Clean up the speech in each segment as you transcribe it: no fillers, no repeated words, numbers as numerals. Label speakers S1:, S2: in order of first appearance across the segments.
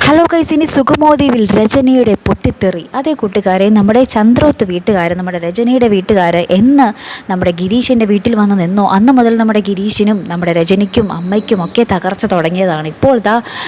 S1: Hello guys, ഇനി സുഗമോദീവിൽ രജനിയുടെ പൊട്ടിത്തെറി. അതേ കൂട്ടുകാരെ, നമ്മുടെ ചന്ദ്രോത്ത് വീട്ടുകാർ, നമ്മുടെ രജനിയുടെ വീട്ടുകാർ എന്ന് നമ്മുടെ ഗിരീഷിൻ്റെ വീട്ടിൽ വന്ന് നിന്നോ അന്ന് മുതൽ നമ്മുടെ ഗിരീഷിനും നമ്മുടെ രജനിക്കും അമ്മയ്ക്കും ഒക്കെ തകർച്ച തുടങ്ങിയതാണ്. ഇപ്പോൾ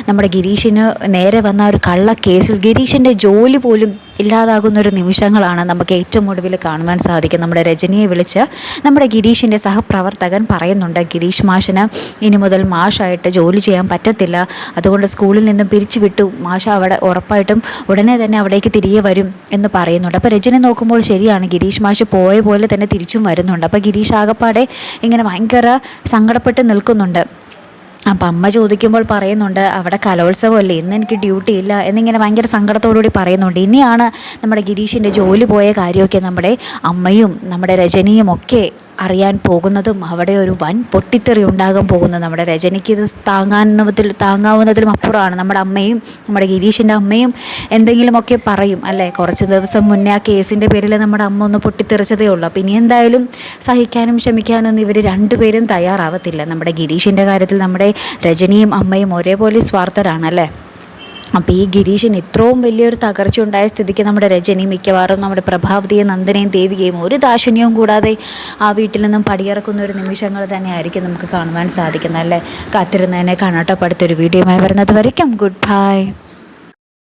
S1: നമ്മുടെ ഗിരീഷിന് നേരെ വന്ന ഒരു കള്ളക്കേസിൽ ഗിരീഷിൻ്റെ ജോലി പോലും ഇല്ലാതാകുന്നൊരു നിമിഷങ്ങളാണ് നമുക്ക് ഏറ്റവും ഒടുവിൽ കാണുവാൻ സാധിക്കും. നമ്മുടെ രജനിയെ വിളിച്ച് നമ്മുടെ ഗിരീഷിൻ്റെ സഹപ്രവർത്തകൻ പറയുന്നുണ്ട്, ഗിരീഷ് മാഷിന് ഇനി മുതൽ മാഷായിട്ട് ജോലി ചെയ്യാൻ പറ്റത്തില്ല, അതുകൊണ്ട് സ്കൂളിൽ നിന്നും പിരിച്ചുവിട്ടു, മാഷ അവിടെ ഉറപ്പായിട്ടും ഉടനെ തന്നെ അവിടേക്ക് തിരികെ വരും എന്ന് പറയുന്നുണ്ട്. അപ്പോൾ രജനി നോക്കുമ്പോൾ ശരിയാണ്, ഗിരീഷ് മാഷ് പോയ പോലെ തന്നെ തിരിച്ചും വരുന്നുണ്ട്. അപ്പോൾ ഗിരീഷ് ആകപ്പാടെ ഇങ്ങനെ ഭയങ്കര സങ്കടപ്പെട്ട് നിൽക്കുന്നുണ്ട്. അപ്പം അമ്മ ചോദിക്കുമ്പോൾ പറയുന്നുണ്ട്, അവിടെ കലോത്സവമല്ലേ, ഇന്ന് എനിക്ക് ഡ്യൂട്ടി ഇല്ല എന്നിങ്ങനെ ഭയങ്കര സങ്കടത്തോടുകൂടി പറയുന്നുണ്ട്. ഇനിയാണ് നമ്മുടെ ഗിരീഷിൻ്റെ ജോലി പോയ കാര്യമൊക്കെ നമ്മുടെ അമ്മയും നമ്മുടെ രജനിയും ഒക്കെ അറിയാൻ പോകുന്നതും അവിടെ ഒരു വൻ പൊട്ടിത്തെറി ഉണ്ടാകാൻ പോകുന്നത്. നമ്മുടെ രജനിക്ക് ഇത് താങ്ങാവുന്നതിലും അപ്പുറമാണ്. നമ്മുടെ അമ്മയും നമ്മുടെ ഗിരീഷിൻ്റെ അമ്മയും എന്തെങ്കിലുമൊക്കെ പറയും അല്ലേ. കുറച്ച് ദിവസം മുന്നേ ആ കേസിൻ്റെ പേരിൽ നമ്മുടെ അമ്മ ഒന്ന് പൊട്ടിത്തെറിച്ചതേ ഉള്ളൂ. അപ്പം ഇനി എന്തായാലും സഹിക്കാനും ക്ഷമിക്കാനും ഒന്നും ഇവർ രണ്ടുപേരും തയ്യാറാവത്തില്ല. നമ്മുടെ ഗിരീഷിൻ്റെ കാര്യത്തിൽ നമ്മുടെ രജനിയും അമ്മയും ഒരേപോലെ സ്വാർത്ഥരാണല്ലേ. അപ്പോൾ ഈ ഗിരീഷിന് ഇത്രയും വലിയൊരു തകർച്ച ഉണ്ടായ സ്ഥിതിക്ക് നമ്മുടെ രജനി മിക്കവാറും നമ്മുടെ പ്രഭാവതിയും നന്ദനയും ദേവികയും ഒരു ദാക്ഷിണ്യവും കൂടാതെ ആ വീട്ടിൽ നിന്നും പടിയിറക്കുന്ന ഒരു നിമിഷങ്ങൾ തന്നെയായിരിക്കും നമുക്ക് കാണുവാൻ സാധിക്കുന്നത് അല്ലേ. കാത്തിരുന്നതിനെ കാണാട്ടോ. അടുത്തൊരു വീഡിയോയുമായി വരുന്നത് വരയ്ക്കും ഗുഡ് ബൈ.